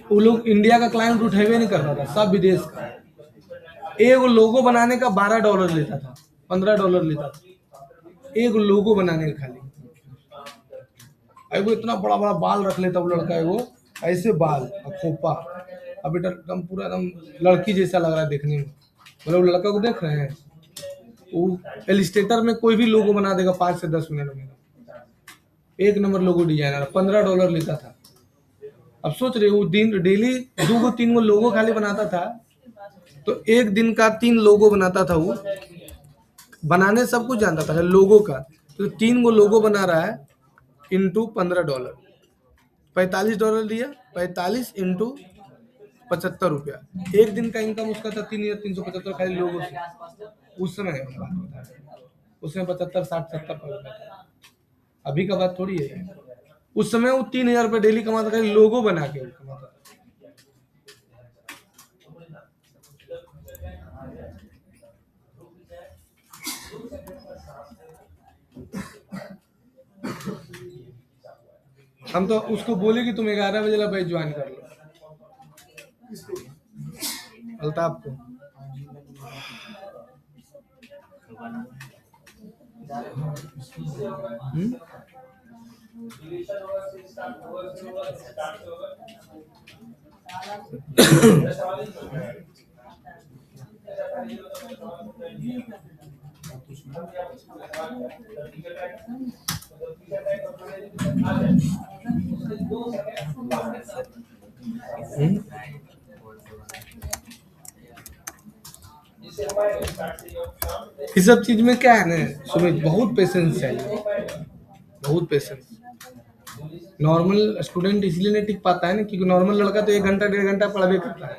वो लोग इंडिया का क्लाइंट उठेबे नहीं करता था, सब विदेश का। एक लोगो बनाने का $12 लेता था, $15 लेता था एक लोगो बनाने का खाली। वो इतना बड़ा बड़ा बाल रख लेता वो लड़का, वो ऐसे बाल खोपा, अब बेटा एकदम पूरा एकदम लड़की जैसा लग रहा है देखने में। मतलब लड़का को देख रहे हैं, वो एलिस्टेटर में कोई भी लोगो बना देगा 5 से 10 मिनट में, एक नंबर लोगो डिजाइनर, $15 लेता था। अब सोच रहे वो दिन डेली 2-3 गो लोगो खाली बनाता था, तो एक दिन का 3 लोगो बनाता था वो, बनाने सब कुछ जानता था लोगो का। तो 3 गो लोगो बना रहा है इंटू $15, $45 दिया, 45 इंटू 75 रुपया, एक दिन का इनकम उसका था 3,375 खाली लोगों से। उस समय हम बात बता रहे हैं, उसमें 75, 60, 70 का होता था, अभी का बात थोड़ी है। उस समय वो 3,000 रुपये डेली कमाता था, लोगो बना के कमाता था। हम तो उसको बोले कि तुम 11 बजे बैच ज्वाइन कर लो, अल्ताफ को। इस सब चीज में क्या है ना सुमित, बहुत पेशेंस चाहिए, बहुत पेशेंस। नॉर्मल स्टूडेंट इसलिए नहीं टिक पाता है ना, क्योंकि नॉर्मल लड़का तो 1 घंटा 1.5 घंटा पढ़ावे करता है।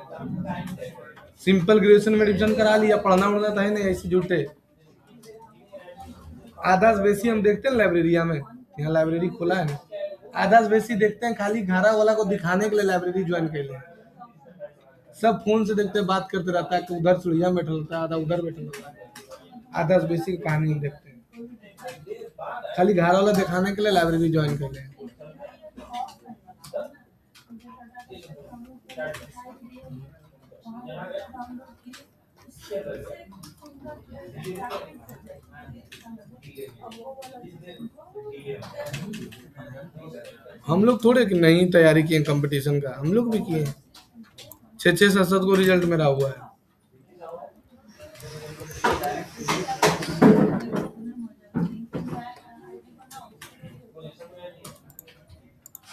सिंपल ग्रेजुएशन में एडमिशन करा लिया, पढ़ना उड़ना था ही नहीं, ऐसे जुटे। आधा से बेसी हम देखते हैं लाइब्रेरिया में, यहाँ लाइब्रेरी खुला है ना, आधा से बेसी देखते हैं खाली घरा वाला को दिखाने के लिए लाइब्रेरी ज्वाइन कर ले। सब फोन से देखते, बात करते रहता है कि उधर सुड़िया बैठा होता है, आधा उधर बैठा होता है। आधा से बेसी की कहानी हम देखते हैं, खाली घर वाला दिखाने के लिए लाइब्रेरी ज्वाइन कर ले। हम लोग थोड़े कि नहीं तैयारी किए कंपटीशन का, हम लोग भी किए, 6-6, 7-7 को रिजल्ट मेरा हुआ है।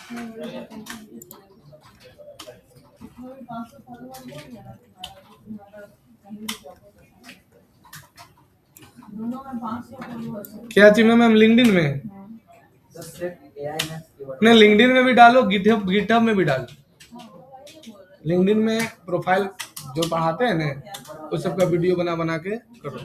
क्या चाहिए मैम? लिंक्डइन में नहीं, लिंक्डइन में भी डालो, गिटहब में भी डालो। लिंक्डइन में प्रोफाइल जो पढ़ाते हैं ना, उस सबका वीडियो बना बना के करो।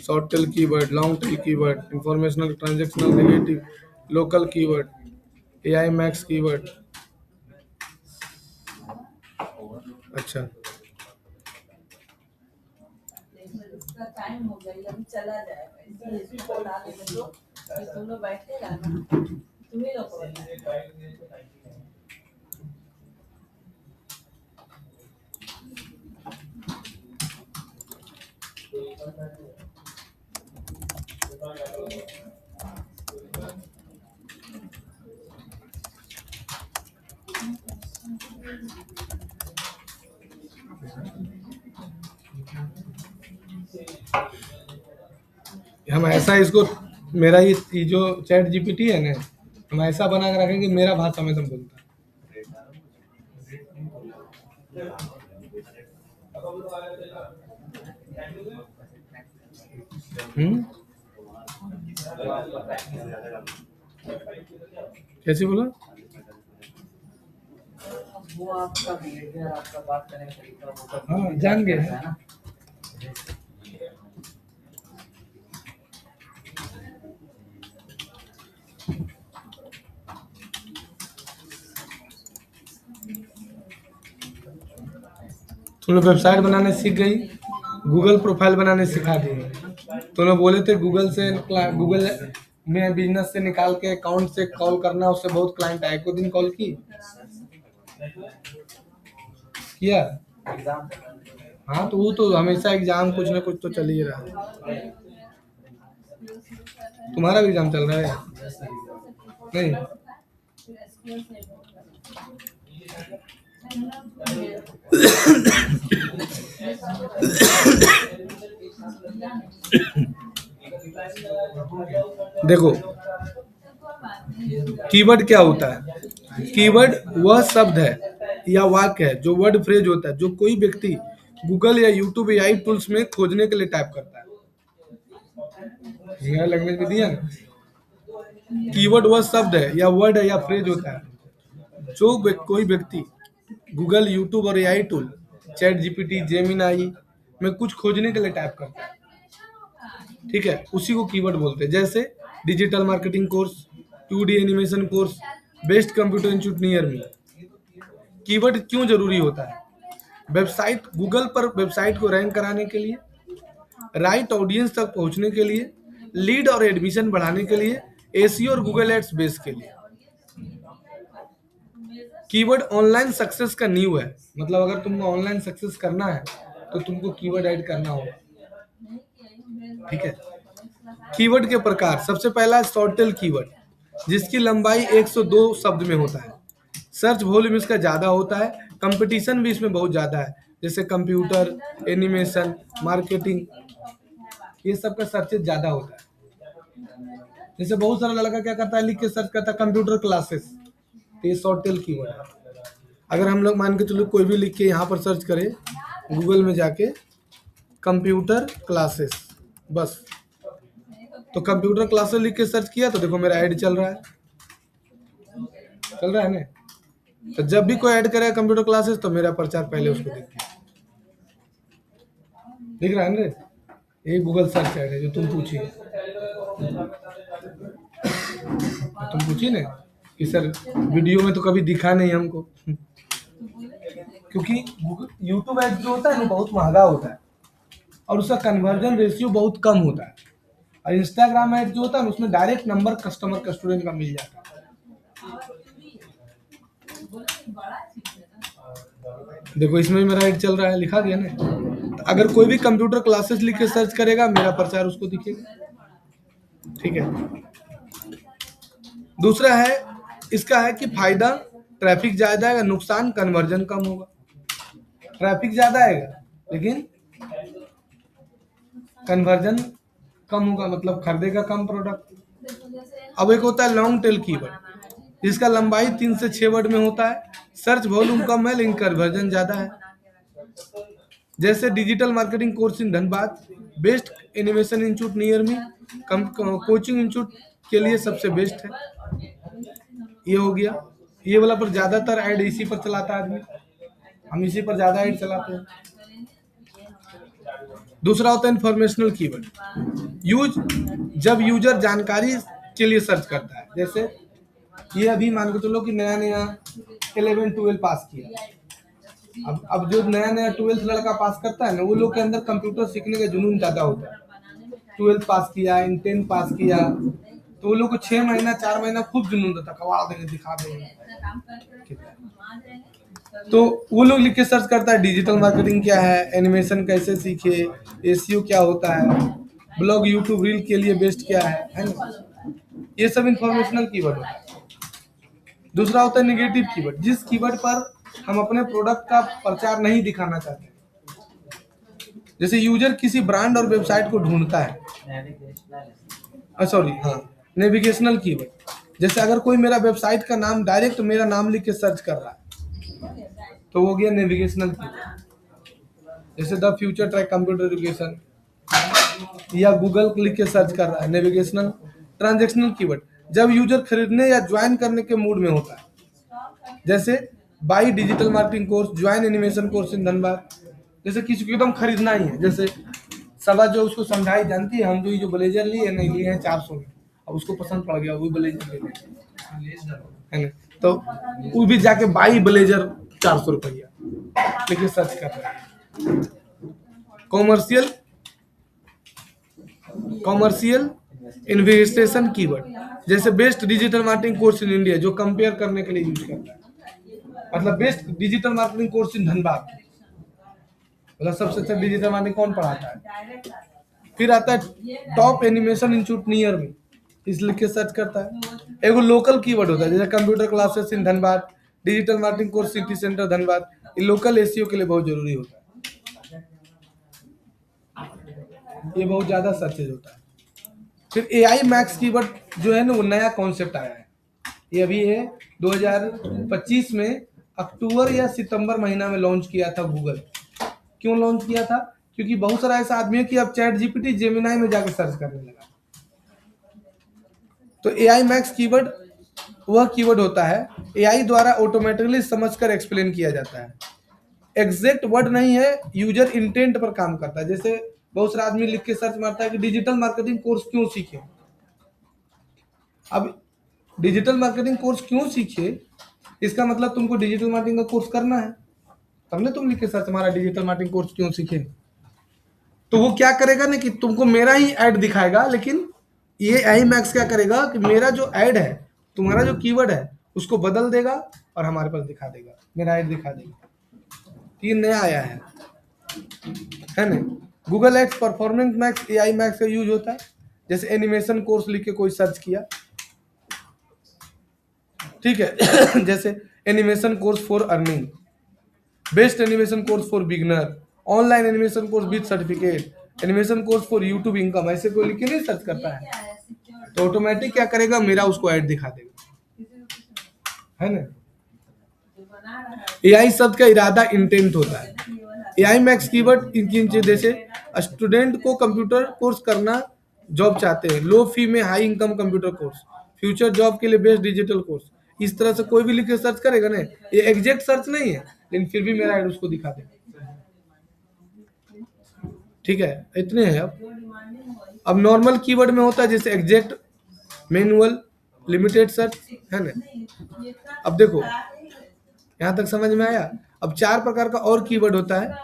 Short tail keyword, long tail keyword, informational, transactional, negative, local keyword, AI max keyword. अच्छा, इसका टाइम हो गया, अभी चला जाएगा, इसलिए इसको बता देने दो कि तुम लोग बैठेगा ना, तुम ही लोग को बताएगा। हम ऐसा इसको, मेरा ये जो चैट जीपीटी है ना, हम ऐसा बना के रखेंगे मेरा भाषा में तुम बोलता कैसे बोला? वो आपका बिहेवियर, आपका बात करने का तरीका, वो सब हाँ, जान गए है ना। तुम लोग वेबसाइट बनाने सीख गई, गूगल प्रोफाइल बनाने सिखा दी। तुम लोग बोले थे गूगल में बिजनेस से निकाल के अकाउंट से कॉल करना, उससे बहुत क्लाइंट आए। एक दिन कॉल किया? एग्जाम हाँ, तो वो तो हमेशा एग्जाम कुछ ना कुछ तो चल ही रहा है। तुम्हारा भी एग्जाम चल रहा है नहीं? देखो, कीवर्ड क्या होता है? कीवर्ड वह शब्द है या वाक्य है, जो वर्ड फ्रेज होता है, जो कोई व्यक्ति गूगल या यूट्यूब या एआई टूल्स में खोजने के लिए टाइप करता है। लैंग्वेज में दिया ना, कीवर्ड वह शब्द है या वर्ड है या फ्रेज होता है जो कोई व्यक्ति गूगल, यूट्यूब और AI tool, chat GPT, Gemini में कुछ खोजने के लिए टाइप करता है। ठीक है, उसी को कीवर्ड बोलते हैं। जैसे digital marketing course, 2D animation course, best computer institute near me. Keyword क्यों जरूरी होता है? वेबसाइट, गूगल पर वेबसाइट को रैंक कराने के लिए, राइट ऑडियंस तक पहुंचने के लिए, लीड और एडमिशन बढ़ाने के लिए, एसईओ और गूगल एड्स बेस के लिए। कीवर्ड ऑनलाइन सक्सेस का नींव है। मतलब अगर तुमको ऑनलाइन सक्सेस करना है तो तुमको कीवर्ड ऐड करना होगा। ठीक है, कीवर्ड के प्रकार, सबसे पहला है शॉर्ट टेल कीवर्ड, जिसकी लंबाई 102 शब्द में होता है। सर्च वॉल्यूम इसका ज्यादा होता है, कंपटीशन भी इसमें बहुत ज्यादा है। जैसे कंप्यूटर, एनिमेशन, मार्केटिंग, ये सब का सर्चेज ज्यादा होता है। जैसे बहुत सारा लड़का क्या करता है, लिख के सर्च करता है कंप्यूटर क्लासेस, तो ये शॉर्ट टेल कीवर्ड है। अगर हम लोग मान के चलो कोई भी लिख के यहाँ पर सर्च करें गूगल में जाके कंप्यूटर क्लासेस, बस, तो कंप्यूटर क्लासेस लिख के सर्च किया तो देखो मेरा ऐड चल रहा है ना। तो जब भी कोई ऐड करेगा कंप्यूटर क्लासेस तो मेरा प्रचार पहले उसको दिख रहा है ना। ये गूगल सर्च ऐड है जो तुम पूछी, तुम पूछी ना कि सर वीडियो में तो कभी दिखा नहीं हमको, क्योंकि यूट्यूब ऐड जो होता है ना बहुत महंगा होता है और उसका कन्वर्जन रेशियो बहुत कम होता है। और इंस्टाग्राम ऐड जो होता है उसमें डायरेक्ट नंबर कस्टमर का, स्टूडेंट का मिल जाता है। देखो इसमें भी मेरा ऐड चल रहा है, लिखा गया ना। तो अगर कोई भी कंप्यूटर क्लासेस लिख के सर्च करेगा मेरा प्रचार उसको दिखेगा। ठीक है, दूसरा है इसका है कि फायदा, ट्रैफिक ज्यादा आएगा, नुकसान कन्वर्जन कम होगा। ट्रैफिक ज्यादा आएगा लेकिन कन्वर्जन कम होगा मतलब खरीदेगा कम प्रोडक्ट। अब एक होता है लॉन्ग टेल कीवर्ड, इसका लंबाई 3 से 6 वर्ड में होता है, सर्च वॉल्यूम कम है लेकिन कन्वर्जन ज्यादा है। जैसे digital marketing course in Dhanbad, best animation institute near me, coaching institute के लिए सबसे बेस्ट है। ये हो गया, ये वाला पर ज्यादातर ऐड इसी पर चलाता है आदमी, हम इसी पर ज्यादा ऐड चलाते हैं। दूसरा होता है इंफॉर्मेशनल कीवर्ड, जब यूजर जानकारी के लिए सर्च करता है। जैसे ये अभी मान के चलो कि नया नया 11-12 पास किया, अब जो नया नया 12th लड़का पास करता है ना, वो लोग के अंदर कंप्यूटर सीखने का जुनून ज्यादा होता है। 12th पास किया, 10 पास किया, तो वो लोग को 6 महीना 4 महीना खूब जुनून रहता, कवा देंगे दिखा देंगे। तो वो लोग लिख के सर्च करता है डिजिटल मार्केटिंग क्या है, एनिमेशन कैसे सीखे, एसईओ क्या होता है, ब्लॉग यूट्यूब रील के लिए बेस्ट क्या है ना। ये सब इंफॉर्मेशनल कीवर्ड होता है। दूसरा होता है नेगेटिव कीवर्ड, जिस कीवर्ड पर हम अपने प्रोडक्ट का प्रचार नहीं दिखाना चाहते। जैसे यूजर किसी ब्रांड और वेबसाइट को ढूंढता है, नेविगेशनल कीवर्ड, जैसे अगर कोई मेरा वेबसाइट का नाम डायरेक्ट मेरा नाम लिख के सर्च कर रहा है तो वो गया नेविगेशनल कीवर्ड। जैसे the future track computer education, या गूगल लिख के सर्च कर रहा है, नेविगेशनल। ट्रांजैक्शनल कीवर्ड, जब यूजर खरीदने या ज्वाइन करने के मूड में होता है। जैसे by digital marketing course, join animation course in Dhanbad. जैसे किसी को एकदम खरीदना ही है, जैसे सभा जो उसको समझाई जानती है, हम जो ब्लेजर लिए नहीं लिए हैं 400 में, अब उसको पसंद पड़ गया वो ब्लेजर ले है ना, तो वो भी जाके बाई ब्लेजर 400 रुपया लेके सर्च कर रहा है। कॉमर्शियल इन्वेस्टेशन कीवर्ड, जैसे best digital marketing course in India, जो कंपेयर करने के लिए यूज करता है। मतलब best digital marketing course in Dhanbad, मतलब सबसे अच्छा डिजिटल मार्केटिंग कौन पढ़ाता है। फिर आता है टॉप एनिमेशन इंस्टीट्यूट नियर में, इस लिख के सर्च करता है। एगो लोकल कीवर्ड होता है, जैसे computer classes in Dhanbad, digital marketing course city centre Dhanbad. ये लोकल एसईओ के लिए बहुत जरूरी होता है, ये बहुत ज्यादा सर्चेज होता है। फिर एआई मैक्स कीवर्ड जो है ना, वो नया कॉन्सेप्ट आया है, ये अभी है 2025 में अक्टूबर या सितंबर महीना में लॉन्च किया था गूगल। क्यों लॉन्च किया था? क्योंकि बहुत सारा ऐसा आदमी है कि अब चैट जीपीटी जेमिनाई में जाकर सर्च करने लगा। तो एआई मैक्स कीवर्ड वह कीवर्ड होता है एआई द्वारा ऑटोमेटिकली समझकर एक्सप्लेन किया जाता है, एग्जैक्ट वर्ड नहीं है, यूजर इंटेंट पर काम करता है। जैसे बहुत सारा आदमी लिख के सर्च मारता है कि डिजिटल मार्केटिंग कोर्स क्यों सीखे। अब डिजिटल मार्केटिंग कोर्स क्यों सीखे, इसका मतलब तुमको डिजिटल मार्केटिंग का कोर्स करना है, तब ना तुम लिख के सर्च मारा डिजिटल मार्केटिंग कोर्स क्यों सीखे। तो वो क्या करेगा ना कि तुमको मेरा ही ऐड दिखाएगा, लेकिन ये एआई मैक्स क्या करेगा कि मेरा जो ऐड है, तुम्हारा जो कीवर्ड है उसको बदल देगा और हमारे पास दिखा देगा, मेरा ऐड दिखा देगा। ये नया आया है ना। Google ads performance max AI max का यूज होता है। जैसे एनिमेशन कोर्स लिख के कोई सर्च किया, ठीक है जैसे animation course for earning, best animation course for beginner, online animation course with certificate, animation course for YouTube income, ऐसे कोई लिख के नहीं सर्च करता है तो ऑटोमेटिक क्या करेगा, मेरा उसको ऐड दिखा देगा, है ना। एआई शब्द का इरादा इंटेंट होता है। एआई मैक्स कीवर्ड इनकी, जैसे स्टूडेंट को कंप्यूटर कोर्स करना, जॉब चाहते हैं, लो फी में high income computer course, future job के लिए बेस्ट डिजिटल कोर्स, इस तरह से कोई भी लिख के सर्च करेगा ना, ये एग्जैक्ट सर्च नहीं है लेकिन फिर भी मेरा ऐड उसको दिखा देगा, ठीक है। इतने हैं। अब नॉर्मल कीवर्ड में होता है जैसे एग्जैक्ट, मैनुअल, लिमिटेड सर्च, है ना। अब देखो यहाँ तक समझ में आया। अब 4 प्रकार का और कीवर्ड होता है,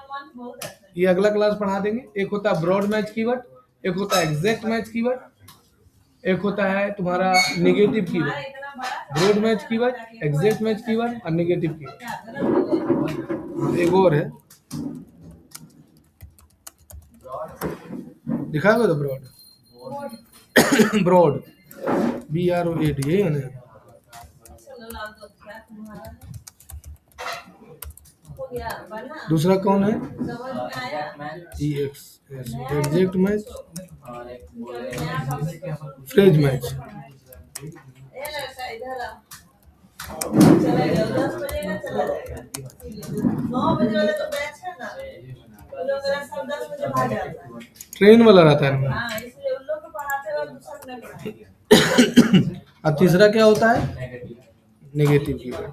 ये अगला क्लास पढ़ा देंगे। एक होता है ब्रॉड मैच कीवर्ड, एक होता है एग्जैक्ट मैच कीवर्ड, एक होता है तुम्हारा negative keyword. Broad match keyword, exact match keyword और नेगेटिव कीवर्ड। एक और है, दिखा दो ब्रॉड, ब्रॉड BROAD, ये है ना। दूसरा कौन है? EX, एग्जैक्ट मैच, और एक बोल रहे हैं फ्रिज मैच। ये लड़का इधर आ, चला जाओ, 10 बजे का चला जाएगा, 9 बजे वाला तो बैच है ना, वो लोग अगर सब 10 बजे भाग जाता है। ट्रेन वाला रहता है इनमें। हाँ, इसलिए उन लोग को पढ़ाते वक्त दूसरा नहीं पढ़ाएंगे। और तीसरा क्या होता है? नेगेटिव। Negative keyword.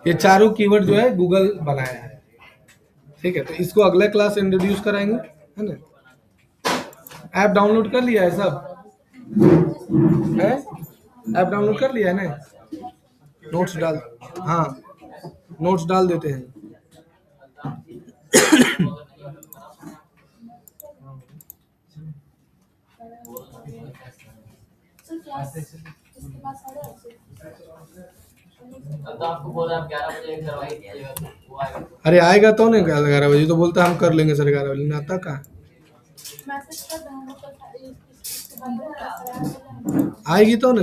ये चारों कीवर्ड जो है गूगल बनाया है, ठीक है। तो इसको अगला क्लास इंट्रोड्यूस कराएंगे, है ना। ऐप डाउनलोड कर लिया है सब है? ऐप डाउनलोड कर लिया है ना? नोट्स डाल, हाँ नोट्स डाल देते हैं। अब तो आपको बोल रहा आप 11 बजे करवाई दीजिएगा तो वो आएगा। अरे आएगा तो नहीं, 11 बजे तो बोलता है हम कर लेंगे 11:30 बजे, ना आता कहाँ। मैसेज कर दूँगा तो इसके बाद आएगी तो नहीं। आएगी तो ना